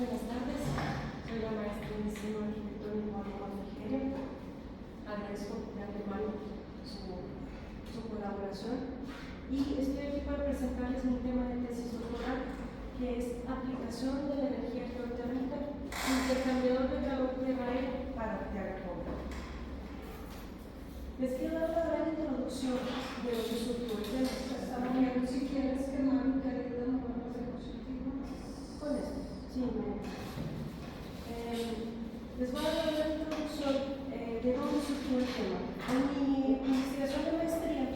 Buenas tardes, soy la maestra de diseño arquitectónico Alma Frigerio. Agradezco de antemano su colaboración y estoy aquí para presentarles mi tema de tesis doctoral, que es aplicación de la energía geotérmica intercambiador de calor tierra-aire para Arteaga. Les quiero dar una breve introducción de lo que surgió el tema. Estaba viendo si quieres que Mónica le dé una diapositiva. Con esto, sí, les voy a dar una introducción de dónde surgió el tema. En mi investigación de maestría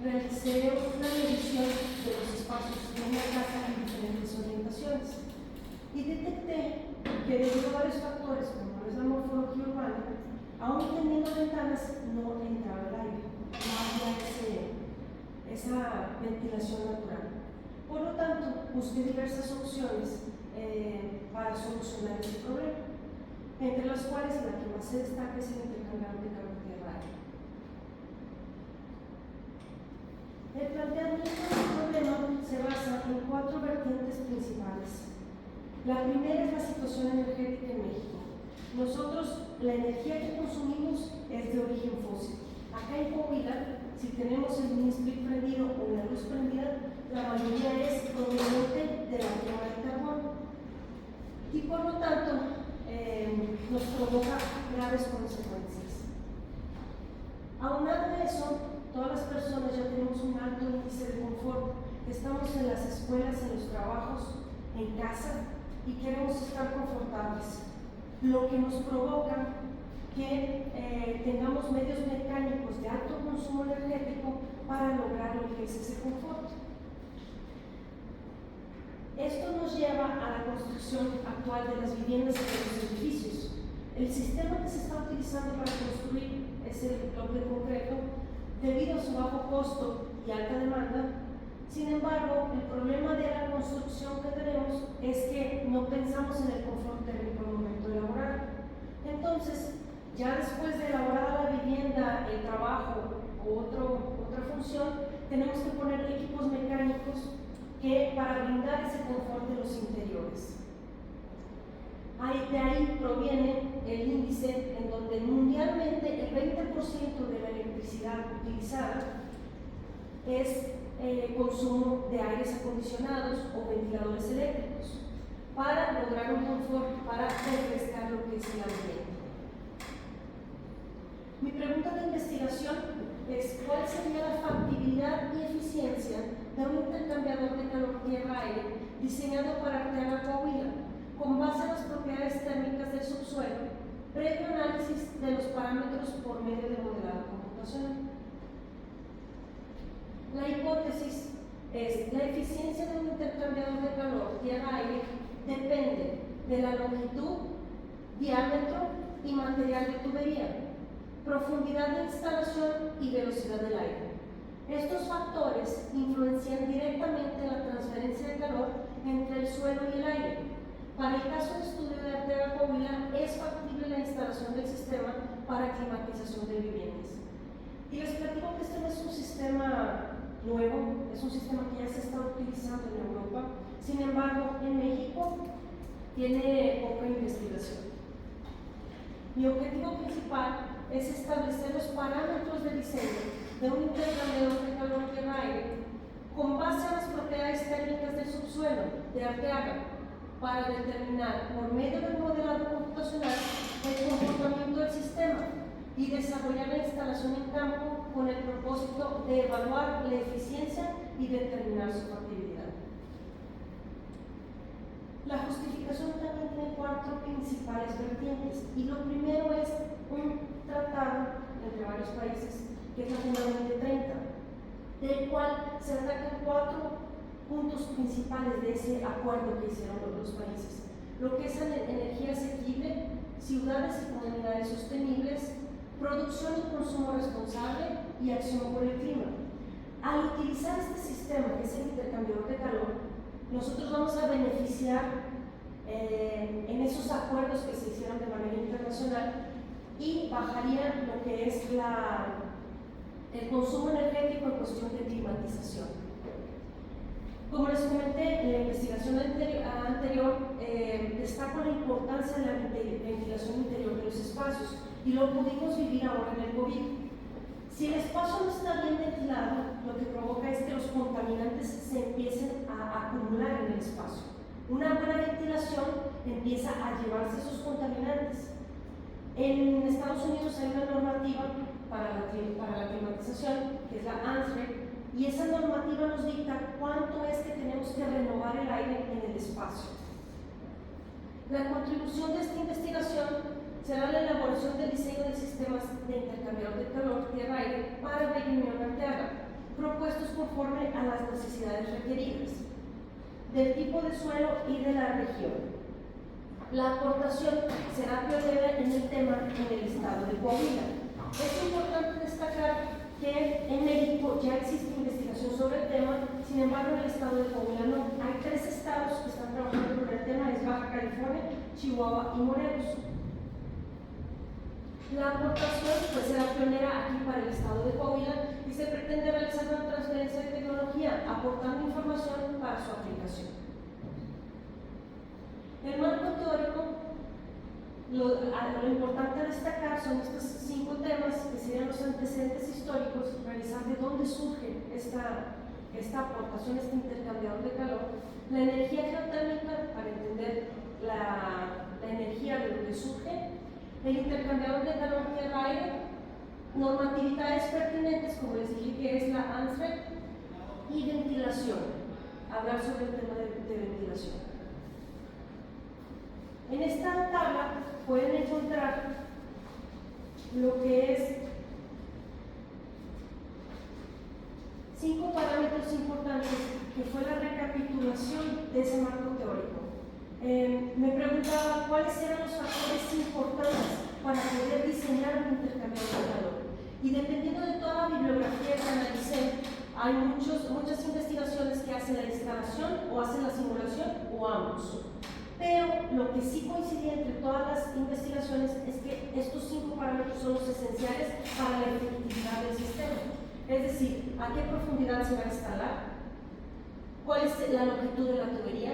realicé una revisión de los espacios de una casa en diferentes orientaciones y detecté que debido a varios factores, como es la morfología urbana, aún teniendo ventanas no entraba el aire, no había esa ventilación natural. Por lo tanto, busqué diversas opciones para solucionar ese problema, entre las cuales la que más se destaca es el intercambiador de calor tierra-aire. El planteamiento del problema se basa en 4 vertientes principales. La primera es la situación energética en México. Nosotros, la energía que consumimos es de origen fósil. Acá en Coahuila, si tenemos el mini-split prendido o la luz prendida, la mayoría es proveniente de la quema de carbón. Y por lo tanto, nos provoca graves consecuencias. Aunado a eso, todas las personas ya tenemos un alto índice de confort. Estamos en las escuelas, en los trabajos, en casa y queremos estar confortables. Lo que nos provoca que tengamos medios mecánicos de alto consumo energético para lograr lo que es ese confort. Esto nos lleva a la construcción actual de las viviendas y de los edificios. El sistema que se está utilizando para construir ese bloque de concreto, debido a su bajo costo y alta demanda, sin embargo, el problema de la construcción que tenemos es que no pensamos en el confort térmico al momento de elaborar. Entonces, ya después de elaborar la vivienda, el trabajo o otra función, tenemos que poner equipos mecánicos que para brindar ese confort de los interiores. De ahí proviene el índice en donde mundialmente el 20% de la electricidad utilizada es consumo de aires acondicionados o ventiladores eléctricos para lograr un confort, para refrescar lo que es el ambiente. Mi pregunta de investigación es cuál sería la factibilidad y eficiencia de un intercambiador de calor tierra-aire diseñado para Arteaga, Coahuila, con base en las propiedades térmicas del subsuelo, previo análisis de los parámetros por medio de modelado computacional. La hipótesis es la eficiencia de un intercambiador de calor tierra-aire depende de la longitud, diámetro y material de tubería, profundidad de instalación y velocidad del aire. Estos factores influencian directamente la transferencia de calor entre el suelo y el aire. Para el caso de estudio de Arteaga, Coahuila, es factible la instalación del sistema para climatización de viviendas. Y les platico que este no es un sistema nuevo, es un sistema que ya se está utilizando en Europa. Sin embargo, en México tiene poca investigación. Mi objetivo principal es establecer los parámetros de diseño de un intercambiador de calor tierra-aire con base a las propiedades térmicas del subsuelo de Arteaga para determinar por medio del modelado computacional el comportamiento del sistema y desarrollar la instalación en campo con el propósito de evaluar la eficiencia y determinar su factibilidad. La justificación también tiene 4 principales vertientes y lo primero es un tratado entre varios países que es la Agenda 2030, del cual se atacan 4 puntos principales de ese acuerdo que hicieron los países: lo que es energía asequible, ciudades y comunidades sostenibles, producción y consumo responsable y acción por el clima. Al utilizar este sistema, que es el intercambiador de calor, nosotros vamos a beneficiar en esos acuerdos que se hicieron de manera internacional y bajaría lo que es el consumo energético en cuestión de climatización. Como les comenté en la investigación anterior, destaco la importancia de la ventilación interior de los espacios y lo pudimos vivir ahora en el COVID. Si el espacio no está bien ventilado, lo que provoca es que los contaminantes se empiecen a acumular en el espacio. Una buena ventilación empieza a llevarse esos contaminantes. En Estados Unidos hay una normativa para la climatización, que es la ANSREC, y esa normativa nos dicta cuánto es que tenemos que renovar el aire en el espacio. La contribución de esta investigación será la elaboración del diseño de sistemas de intercambiador de calor tierra-aire para Bello Unión Arteaga, propuestos conforme a las necesidades requeridas, del tipo de suelo y de la región. La aportación será pionera en el tema en el estado de Coahuila. Es importante destacar que en México ya existe investigación sobre el tema, sin embargo en el estado de Coahuila no. Hay 3 estados que están trabajando sobre el tema, es Baja California, Chihuahua y Morelos. La aportación pues, será pionera aquí para el estado de Coahuila y se pretende realizar una transferencia de tecnología, aportando información para su aplicación. El marco teórico, lo importante a destacar son estos 5 temas que serían los antecedentes históricos, revisar de dónde surge esta aportación, este intercambiador de calor, la energía geotérmica para entender la energía de donde surge, el intercambiador de calor tierra-aire, normatividades pertinentes, como les dije que es la ANSREC, y ventilación, hablar sobre el tema de ventilación. En esta tabla pueden encontrar lo que es 5 parámetros importantes que fue la recapitulación de ese marco teórico. Me preguntaba cuáles eran los factores importantes para poder diseñar un intercambiador de calor. Y dependiendo de toda la bibliografía que analicé, hay muchas investigaciones que hacen la instalación o hacen la simulación o ambos. Pero lo que sí coincidía entre todas las investigaciones es que estos 5 parámetros son los esenciales para la efectividad del sistema. Es decir, a qué profundidad se va a instalar, cuál es la longitud de la tubería,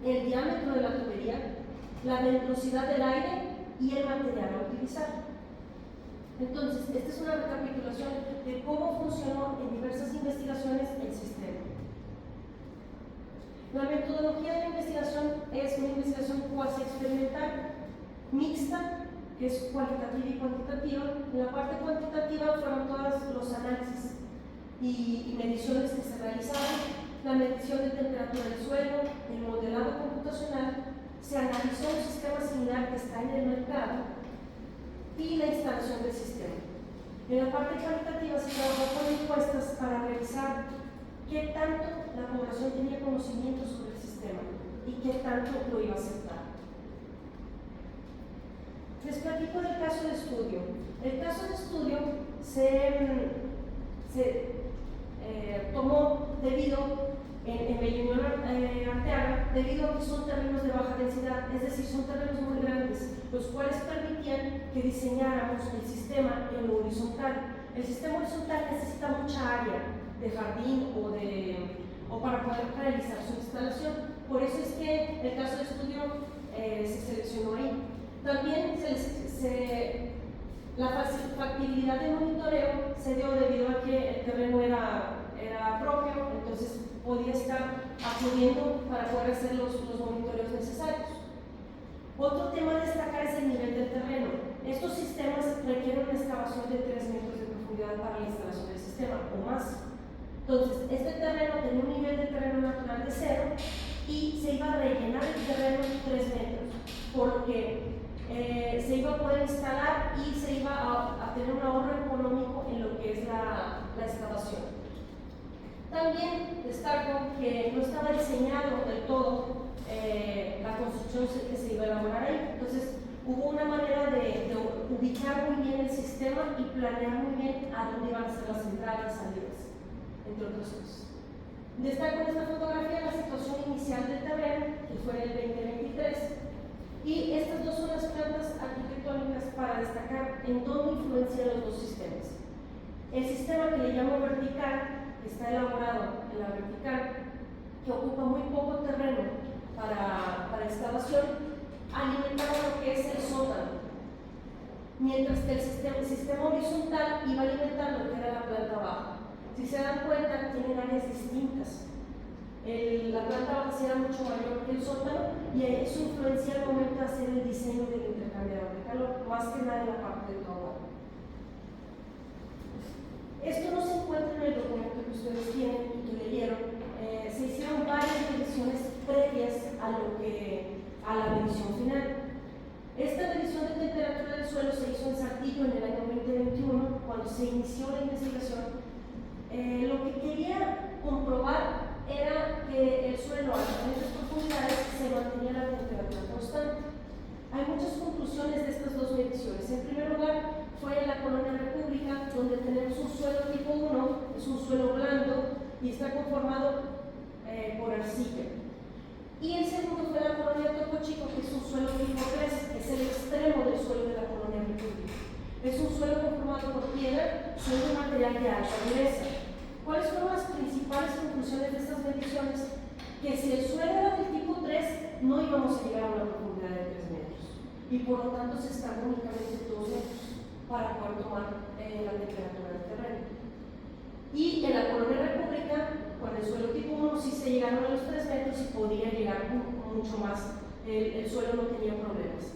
el diámetro de la tubería, la velocidad del aire y el material a utilizar. Entonces, esta es una recapitulación de cómo funcionó en diversas investigaciones el sistema. La metodología de la investigación es una investigación cuasi experimental, mixta, que es cualitativa y cuantitativa. En la parte cuantitativa fueron todos los análisis y mediciones que se realizaron, la medición de temperatura del suelo, el modelado computacional, se analizó un sistema similar que está en el mercado y la instalación del sistema. En la parte cualitativa se trabajó con encuestas para revisar qué tanto la población tenía conocimiento sobre el sistema y qué tanto lo iba a aceptar. Les platico del caso de estudio. El caso de estudio se tomó debido en Bello Unión Arteaga, debido a que son terrenos de baja densidad, es decir, son terrenos muy grandes, los cuales permitían que diseñáramos el sistema en lo horizontal. El sistema horizontal necesita mucha área de jardín o para poder realizar su instalación. Por eso es que el caso de estudio se seleccionó ahí. También la factibilidad de monitoreo se dio debido a que el terreno era propio, entonces podía estar acudiendo para poder hacer los monitoreos necesarios. Otro tema a destacar es el nivel del terreno. Estos sistemas requieren una excavación de 3 metros de profundidad para la instalación del sistema o más. Entonces, este terreno tenía un nivel de terreno natural de 0 y se iba a rellenar el terreno 3 metros, por lo que se iba a poder instalar y se iba a tener un ahorro económico en lo que es la excavación. También destaco que no estaba diseñado del todo la construcción que se iba a elaborar ahí. Entonces, hubo una manera de ubicar muy bien el sistema y planear muy bien a dónde iban a ser las entradas y salidas, entre otras cosas. Destaco en esta fotografía la situación inicial del terreno, que fue en el 2023, y estas dos son las plantas arquitectónicas para destacar en dónde influencian los dos sistemas. El sistema que le llamo vertical, que está elaborado en la vertical, que ocupa muy poco terreno para excavación, alimentaba lo que es el sótano, mientras que el sistema horizontal iba a alimentar lo que era la planta baja. Si se dan cuenta, tienen áreas distintas. La planta baja será mucho mayor que el sótano y eso influencia al momento de hacer el diseño del intercambiador de calor, más que nada en la parte del calor. Esto no se encuentra en el documento que ustedes tienen y que leyeron. Se hicieron varias mediciones previas a la medición final. Esta medición de temperatura del suelo se hizo en Saltillo en el año 2021, cuando se inició la investigación. Lo que quería comprobar era que el suelo a diferentes profundidades se mantenía la temperatura constante. Hay muchas conclusiones de estas dos mediciones. En primer lugar, fue en la Colonia República, donde tenemos un suelo tipo 1, es un suelo blando y está conformado por arcilla. Y el segundo fue la Colonia Topo Chico, que es un suelo tipo 3, es el extremo del suelo de la Colonia República. Es un suelo conformado por piedra, siendo un material de alta dureza. ¿Cuáles fueron las principales conclusiones de estas mediciones? Que si el suelo era del tipo 3, no íbamos a llegar a una profundidad de 3 metros. Y por lo tanto se escaló únicamente 2 metros para poder tomar la temperatura del terreno. Y en la Colonia República, con el suelo tipo 1, sí se llegaron a los 3 metros y podía llegar mucho más. El suelo no tenía problemas.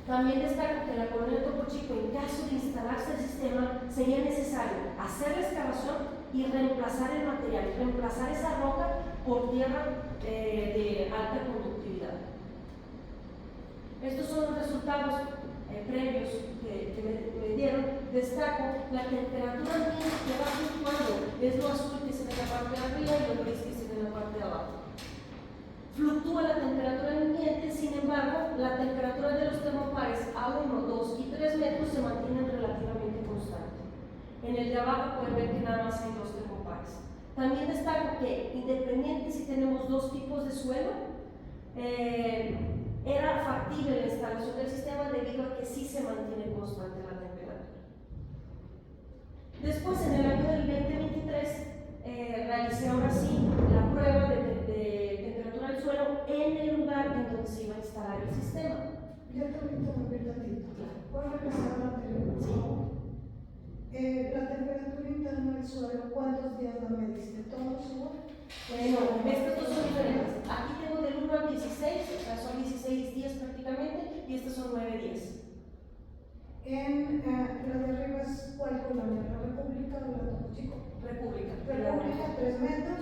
También destaco que en la Colonia Topo Chico, en caso de instalarse el sistema, sería necesario hacer la excavación y reemplazar el material, reemplazar esa roca por tierra de alta conductividad. Estos son los resultados previos que me dieron. Destaco la temperatura ambiente que va fluctuando, es lo azul que se ve en la parte de arriba y lo gris que se ve en la parte de abajo. Fluctúa la temperatura ambiente, sin embargo, la temperatura de los termopares a 1, 2 y 3 metros se mantienen relativamente constantes. En el de abajo pueden ver que nada más hay 2 termopares. También destaco que, independiente si tenemos 2 tipos de suelo, era factible la instalación del sistema debido a que sí se mantiene constante la temperatura. Después, en el año del 2023, realicé ahora sí la prueba de temperatura del suelo en el lugar en donde se iba a instalar el sistema. Ya te voy a interrumpir tantito. ¿Puedo regresar a la anterior? Sí. La temperatura interna del suelo, ¿cuántos días la mediste? ¿Todos igual? No, estos dos son diferentes. Aquí tengo del 1 al 16, o sea, son 16 días prácticamente, y estos son 9 días. En la de arriba es ¿cuál colonia? ¿La República o la Topo Chico? República. República, 3 metros.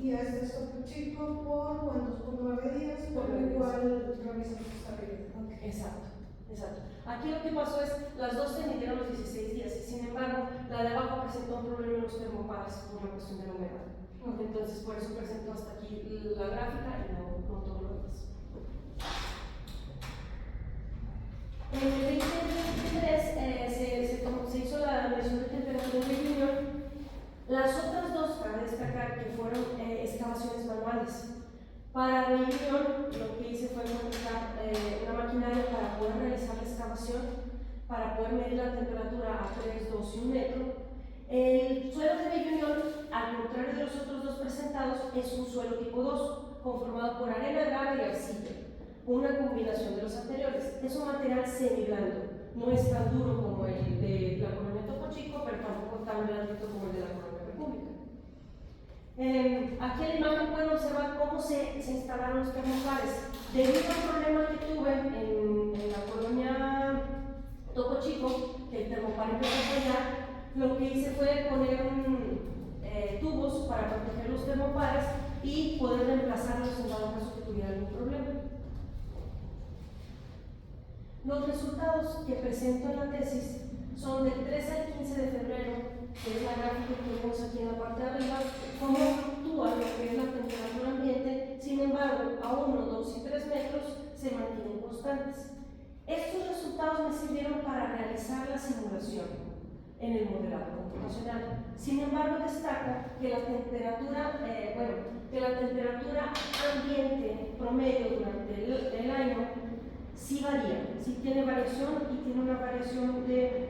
Y este es Topo Chico por ¿cuántos? Por 9 días, Por por 9 igual revisamos esta vida. Okay. Exacto. Aquí lo que pasó es, las dos se midieron los 16 días, sin embargo, la de abajo presentó un problema en los termopares por una cuestión de la humedad. Entonces, por eso presentó hasta aquí la gráfica y no todo lo demás. En el 2023 se hizo la medición de temperatura en Reunión. Las otras dos, para destacar, que fueron excavaciones manuales. Para Reunión, lo que hice fue contratar una maquinaria para poder realizar la excavación, para poder medir la temperatura a 3, 2 y 1 metro. El suelo de Reunión, al contrario de los otros dos presentados, es un suelo tipo 2, conformado por arena grave y arcilla, una combinación de los anteriores. Es un material semiblando, no es tan duro como el de la Colonia Topo Chico, pero tampoco tan blandito como el de la Colonia República. Aquí en la imagen pueden observar cómo se instalaron los termopares. Debido al problema que tuve en la Colonia Topo Chico, que el termopar empezó a fallar, lo que hice fue poner tubos para proteger los termopares y poder reemplazarlos en dado caso que tuviera algún problema. Los resultados que presento en la tesis son del 13 al 15 de febrero, que es la gráfica que vemos aquí en la parte de arriba, cómo fluctúa lo que es la temperatura ambiente. Sin embargo, a 1, 2 y 3 metros se mantienen constantes. Estos resultados me sirvieron para realizar la simulación en el modelado computacional. Sin embargo, destaco que la temperatura, ambiente promedio durante el año sí varía, sí tiene variación y tiene una variación de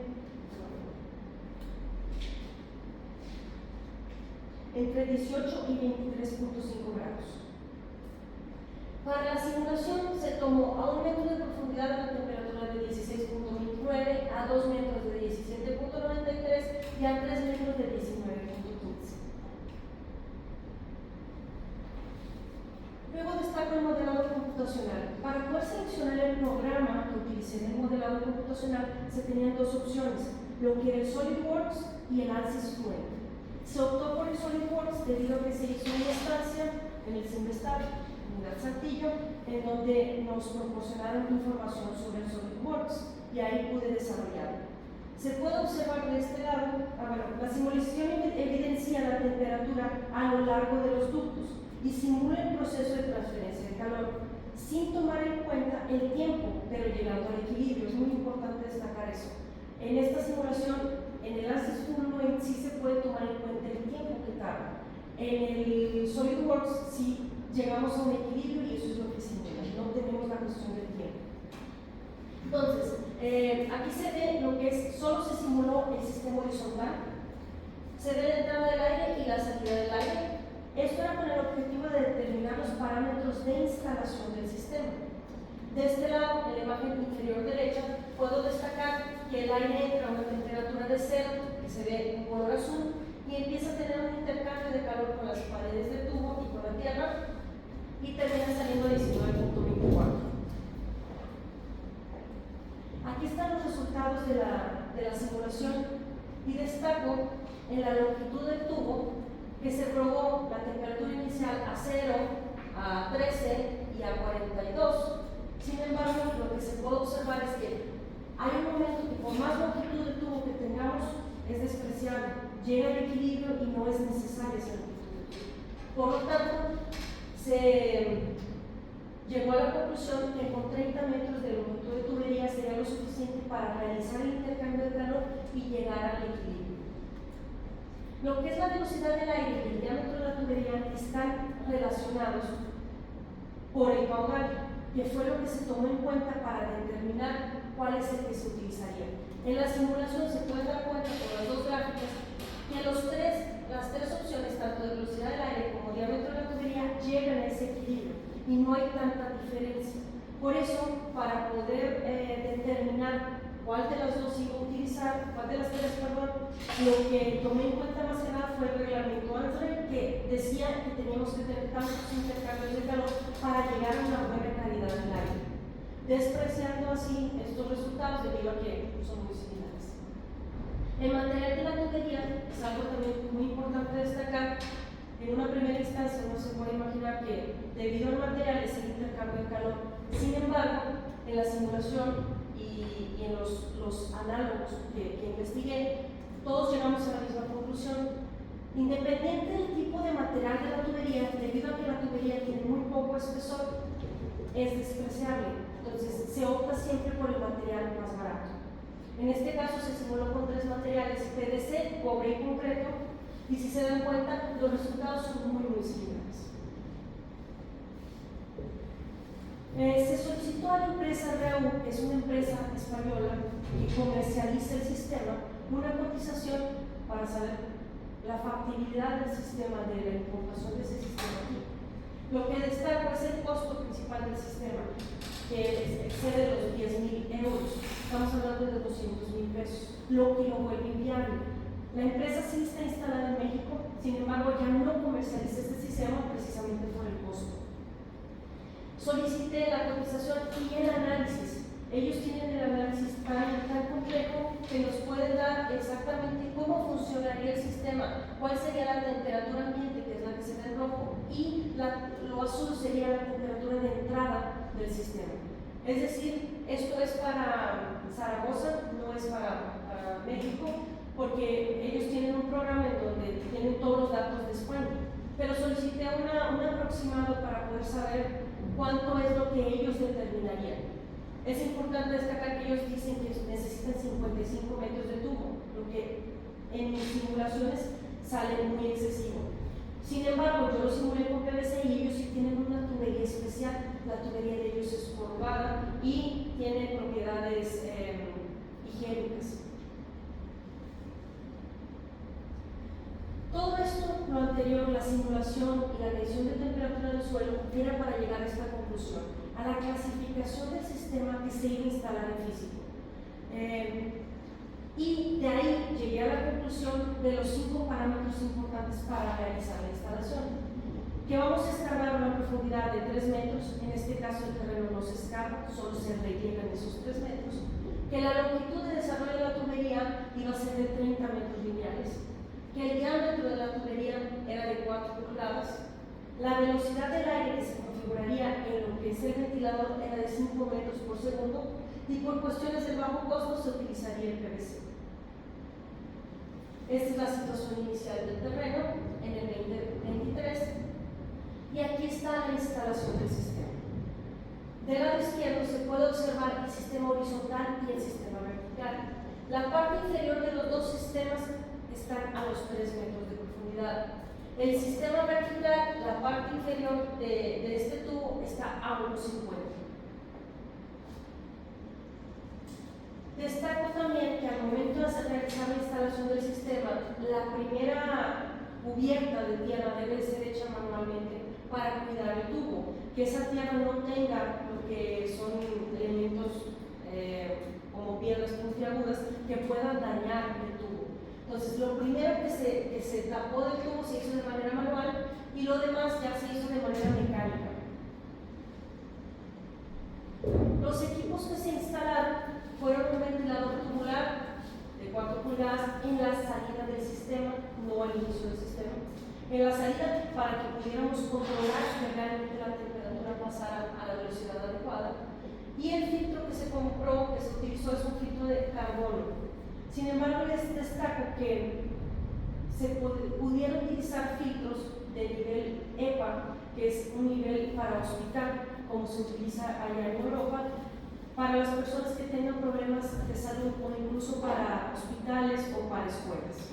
entre 18 y 23.5 Para la simulación se tomó a 1 metro de profundidad a la temperatura de 16.29, a 2 metros de 17.93 y a 3 metros de 19.15. Luego destaco el modelado computacional. Para poder seleccionar el programa que utilicé en el modelado computacional se tenían dos opciones, lo que era el SolidWorks y el ANSYS Fluent. Se optó por el SolidWorks debido a que se hizo una instancia en el Simvestab, Unidad Saltillo, en donde nos proporcionaron información sobre el SolidWorks y ahí pude desarrollarlo. Se puede observar de este lado, la simulación evidencia la temperatura a lo largo de los ductos y simula el proceso de transferencia de calor, sin tomar en cuenta el tiempo, pero llegando al equilibrio. Es muy importante destacar eso. En esta simulación, en el ANSYS Fluent sí se puede tomar en cuenta el tiempo que tarda. En el SolidWorks sí llegamos a un equilibrio y eso es lo que simula, no tenemos la cuestión del tiempo. Entonces, aquí se ve lo que es, solo se simuló el sistema horizontal, se ve la entrada del aire y la salida del aire. Esto era con el objetivo de determinar los parámetros de instalación del sistema. De este lado, en la imagen inferior derecha, puedo destacar que el aire entra a una temperatura de 0, que se ve en color azul, y empieza a tener un intercambio de calor con las paredes del tubo y con la tierra, y termina saliendo a 19.24. Aquí están los resultados de la simulación y destaco en la longitud del tubo que se probó la temperatura inicial a 0, a 13 y a 42. Sin embargo, lo que se puede observar es que hay un momento que por más longitud de tubo que tengamos es despreciable, llega al equilibrio y no es necesaria esa longitud. Por lo tanto, se llegó a la conclusión que con 30 metros de longitud de tubería sería lo suficiente para realizar el intercambio de calor y llegar al equilibrio. Lo que es la velocidad del aire y el diámetro de la tubería están relacionados por el caudal, que fue lo que se tomó en cuenta para determinar cuál es el que se utilizaría. En la simulación se puede dar cuenta por las dos gráficas que las tres opciones, tanto de velocidad del aire como diámetro de la tubería, llegan a ese equilibrio y no hay tanta diferencia. Por eso, para poder determinar cuál de las dos iba a utilizar, cuál de las tres, perdón, lo que tomé en cuenta más que nada fue el reglamento ANSYS, que decía que teníamos que tener tantos intercambios de calor para llegar a una buena calidad del aire, despreciando así estos resultados debido a que son muy similares. El material de la tubería es algo también muy importante destacar. En una primera instancia uno se puede imaginar que debido al material es el intercambio de calor. Sin embargo, en la simulación y en los análogos que investigué, todos llegamos a la misma conclusión. Independiente del tipo de material de la tubería, debido a que la tubería tiene muy poco espesor, es despreciable. Entonces se opta siempre por el material más barato. En este caso se simuló con tres materiales: PVC, cobre y concreto, y si se dan cuenta, los resultados son muy similares. Se solicitó a la empresa REU, que es una empresa española que comercializa el sistema, una cotización para saber la factibilidad del sistema, de la importación de ese sistema aquí. Lo que destaco es el costo principal del sistema, que excede los 10.000 euros. Estamos hablando de 200.000 pesos, lo que lo vuelve inviable. La empresa sí está instalada en México, sin embargo ya no comercializa este sistema precisamente por el costo. Solicité la cotización y el análisis. Ellos tienen el análisis tan complejo que nos pueden dar exactamente cómo funcionaría el sistema, cuál sería la temperatura ambiente, que es la que se ve en rojo, y lo azul sería la temperatura de entrada del sistema. Es decir, esto es para Zaragoza, no es para México, porque ellos tienen un programa en donde tienen todos los datos de España. Pero solicité un aproximado para poder saber cuánto es lo que ellos determinarían. Es importante destacar que ellos dicen que necesitan 55 metros de tubo, lo que en mis simulaciones sale muy excesivo. Sin embargo, yo lo simulé con PVC y ellos sí tienen una tubería especial. La tubería de ellos es curvada y tiene propiedades higiénicas. Todo esto, lo anterior, la simulación y la medición de temperatura del suelo, suelo era para llegar a esta conclusión, a la clasificación del sistema que se iba a instalar en físico. Y de ahí llegué a la conclusión de los 5 parámetros importantes para realizar la instalación. Que vamos a escarbar a una profundidad de 3 metros, en este caso el terreno no se escarba, solo se rellenan esos 3 metros. Que la longitud de desarrollo de la tubería iba a ser de 30 metros lineales. Que el diámetro de la tubería era de 4 pulgadas. La velocidad del aire que se configuraría en lo que es el ventilador era de 5 metros por segundo y por cuestiones de bajo costo se utilizaría el PVC. Esta es la situación inicial del terreno en el 2023 y aquí está la instalación del sistema. Del lado izquierdo se puede observar el sistema horizontal y el sistema vertical. La parte inferior de los dos sistemas están a los 3 metros de profundidad. El sistema vertical, la parte inferior de este tubo, está a unos 50. Destaco también que al momento de realizar la instalación del sistema, la primera cubierta de tierra debe ser hecha manualmente para cuidar el tubo, que esa tierra no tenga lo que son elementos como piedras puntiagudas que puedan dañar el tubo. Entonces, lo primero que se tapó del tubo se hizo de manera manual y lo demás ya se hizo de manera mecánica. Los equipos que se instalaron fueron un ventilador tubular de 4 pulgadas en la salida del sistema, no al inicio del sistema. En la salida, para que pudiéramos controlar que realmente la temperatura pasara a la velocidad adecuada. Y el filtro que se compró, que se utilizó, es un filtro de carbono. Sin embargo, les destaco que se pudieron utilizar filtros de nivel EPA, que es un nivel para hospital, como se utiliza allá en Europa, para las personas que tengan problemas de salud o incluso para hospitales o para escuelas.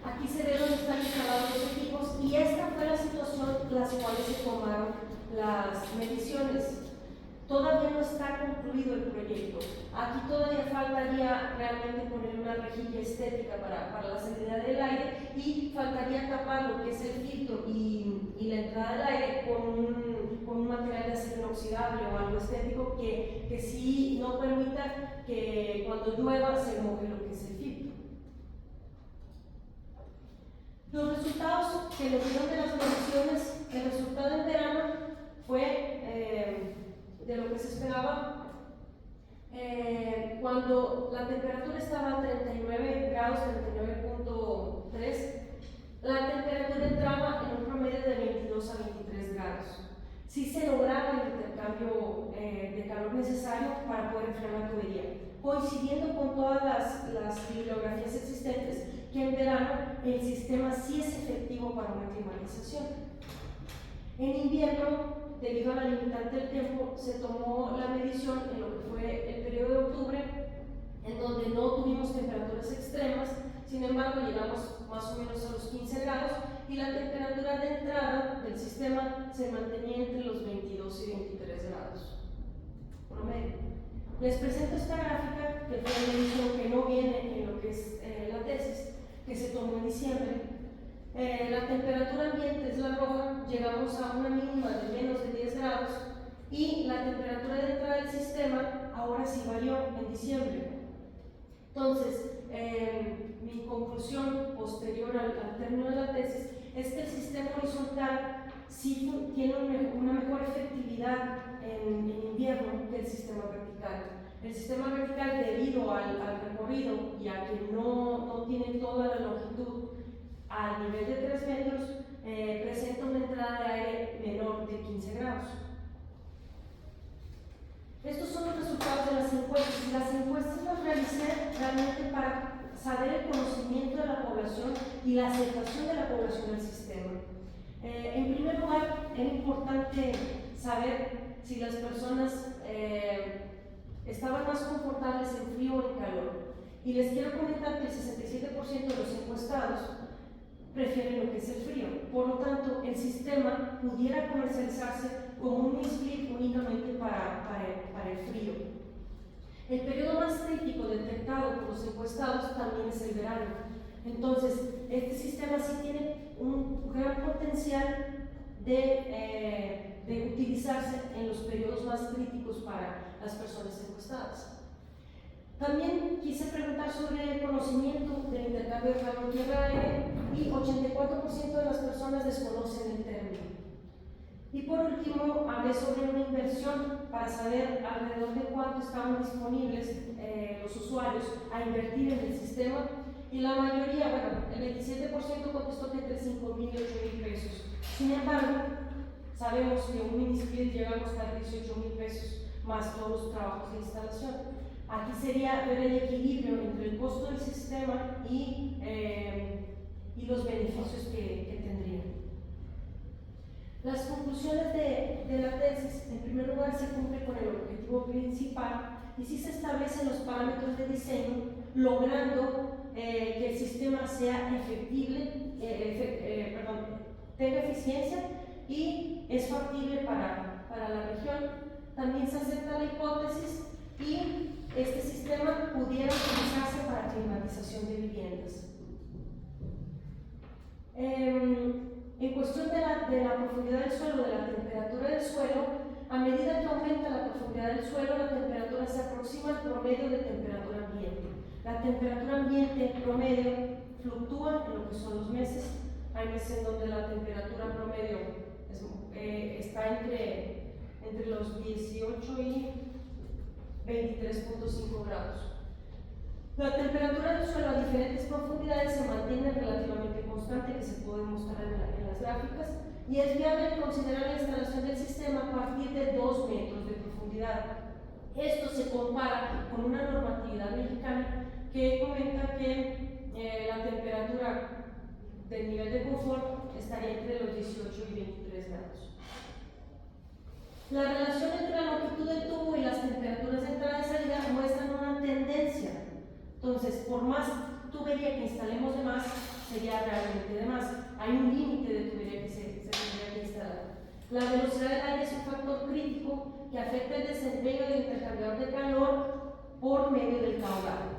Aquí se ve dónde están instalados los equipos y esta fue la situación en las cuales se tomaron las mediciones. Todavía no está concluido el proyecto. Aquí todavía faltaría realmente poner una rejilla estética para la salida del aire y faltaría tapar lo que es el filtro y la entrada del aire con un material de acero inoxidable o algo estético que sí no permita que cuando llueva se moje lo que es el filtro. Los resultados que nos dieron de las mediciones, el resultado en verano fue de lo que se esperaba. Cuando la temperatura estaba a 39 grados, 39.3, la temperatura entraba en un promedio de 22 a 23 grados. Sí se lograba el intercambio de calor necesario para poder enfriar la tubería, coincidiendo con todas las bibliografías existentes, que en verano el sistema sí es efectivo para una climatización. En invierno, debido a la limitante del tiempo, se tomó la medición en lo que fue el periodo de octubre, en donde no tuvimos temperaturas extremas, sin embargo llegamos más o menos a los 15 grados y la temperatura de entrada del sistema se mantenía entre los 22 y 23 grados promedio. Les presento esta gráfica, que fue una medición que no viene en lo que es la tesis, que se tomó en diciembre. La temperatura ambiente es la roja, llegamos a una mínima de menos de 10 grados y la temperatura de entrada del sistema ahora sí varió en diciembre. Entonces, mi conclusión posterior al término de la tesis es que el sistema horizontal sí tiene una mejor efectividad en invierno que el sistema vertical. El sistema vertical, debido al recorrido y a que no tiene toda la longitud a nivel de 3 metros, presenta una entrada de aire menor de 15 grados. Estos son los resultados de las encuestas. Las encuestas las realicé realmente para saber el conocimiento de la población y la aceptación de la población al sistema. En primer lugar, era importante saber si las personas estaban más confortables en frío o en calor. Y les quiero comentar que el 67% de los encuestados prefieren lo que es el frío. Por lo tanto, el sistema pudiera comercializarse como un split únicamente para el frío. El periodo más crítico detectado por los encuestados también es el verano. Entonces, este sistema sí tiene un gran potencial potencial de utilizarse en los periodos más críticos para las personas encuestadas. También quise preguntar sobre el conocimiento del intercambio de calor tierra-aire y 84% de las personas desconocen el término. Y por último, hablé sobre una inversión para saber alrededor de cuánto estaban disponibles los usuarios a invertir en el sistema, y la mayoría, bueno, el 27% contestó que entre 5,000 y 8,000 pesos. Sin embargo, sabemos que un mini-split llega a costar 18,000 pesos más todos los trabajos de instalación. Aquí sería ver el equilibrio entre el costo del sistema y los beneficios que tendría. Las conclusiones de la tesis: en primer lugar, se cumple con el objetivo principal y sí se establecen los parámetros de diseño, logrando que el sistema sea tenga eficiencia y es factible para la región. También se acepta la hipótesis y este sistema pudiera utilizarse para climatización de viviendas. En cuestión de la profundidad del suelo, de la temperatura del suelo, a medida que aumenta la profundidad del suelo, la temperatura se aproxima al promedio de temperatura ambiente. La temperatura ambiente promedio fluctúa en lo que son los meses. Hay meses en donde la temperatura promedio está entre los 18 y 23,5 grados. La temperatura del suelo a diferentes profundidades se mantiene relativamente constante, que se puede mostrar en las gráficas, y es viable considerar la instalación del sistema a partir de 2 metros de profundidad. Esto se compara con una normatividad mexicana que comenta que la temperatura del nivel de confort estaría entre los 18 y 23 grados. La relación entre la longitud del tubo y las temperaturas de entrada y salida muestran una tendencia. Entonces, por más tubería que instalemos de más, sería realmente de más. Hay un límite de tubería que se tendría que instalar. La velocidad del aire es un factor crítico que afecta el desempeño del intercambiador de calor por medio del caudal.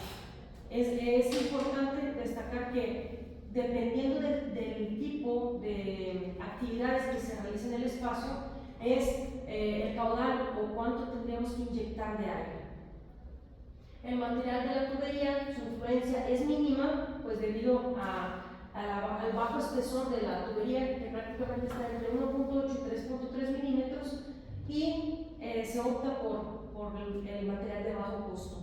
Es importante destacar que, dependiendo del tipo de actividades que se realicen en el espacio, es el caudal o cuánto tendríamos que inyectar de aire. El material de la tubería, su influencia es mínima, pues debido al bajo espesor de la tubería, que prácticamente está entre 1,8 y 3,3 milímetros, y se opta por el material de bajo costo.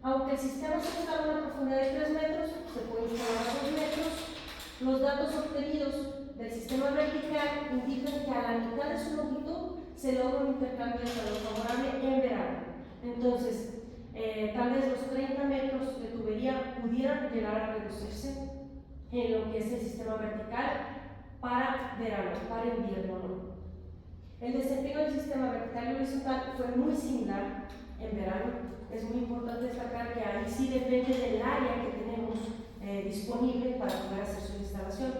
Aunque el sistema se instala a una profundidad de 3 metros, se puede instalar a 2 metros. Los datos obtenidos del sistema vertical indican que a la mitad de su longitud se logra un intercambio de calor favorable en verano. Entonces, tal vez los 30 metros de tubería pudieran llegar a reducirse en lo que es el sistema vertical para verano, para invierno no. El desempeño del sistema vertical y horizontal fue muy similar en verano. Es muy importante destacar que ahí sí depende del área que tenemos disponible para poder hacer su instalación.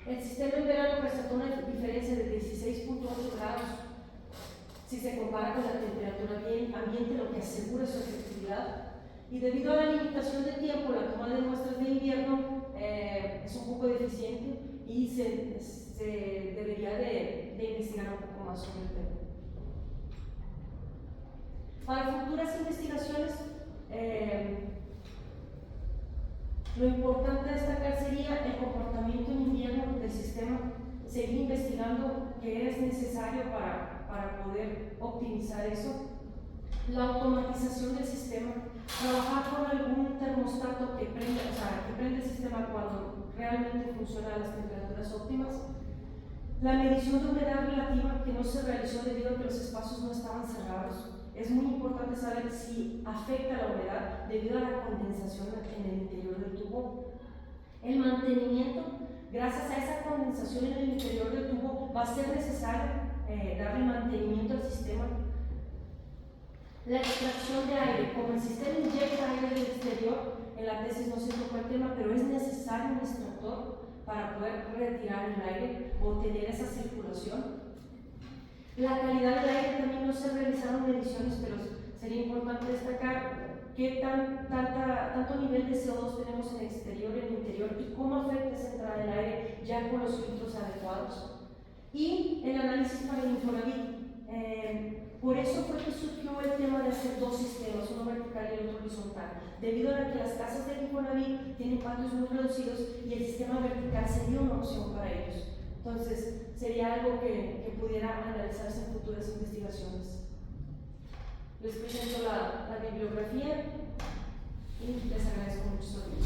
El sistema en verano presentó una diferencia de 16,8 grados si se compara con la temperatura ambiente, lo que asegura su efectividad. Y debido a la limitación de tiempo, la toma de muestras de invierno es un poco deficiente y se debería de investigar un poco más sobre el tema. Para futuras investigaciones, lo importante destacar sería el comportamiento en invierno del sistema, seguir investigando qué es necesario para poder optimizar eso, la automatización del sistema, trabajar con algún termostato que prende el sistema cuando realmente funciona a las temperaturas óptimas, la medición de humedad relativa que no se realizó debido a que los espacios no estaban cerrados. Es muy importante saber si afecta la humedad debido a la condensación en el interior del tubo. El mantenimiento, gracias a esa condensación en el interior del tubo, va a ser necesario darle mantenimiento al sistema. La extracción de aire, como el sistema inyecta aire del exterior, en la tesis no se tocó el tema, pero es necesario un extractor para poder retirar el aire o tener esa circulación. La calidad del aire también no se realizaron mediciones, pero sería importante destacar qué tanto nivel de CO2 tenemos en el exterior y en el interior y cómo afecta esa entrada del aire y el análisis para el Infonavit. Por eso fue que surgió el tema de hacer dos sistemas, uno vertical y el otro horizontal, debido a que las casas del Infonavit tienen patios muy reducidos y el sistema vertical sería una opción para ellos. Entonces, sería algo que pudiera analizarse en futuras investigaciones. Les presento la bibliografía y les agradezco mucho su atención.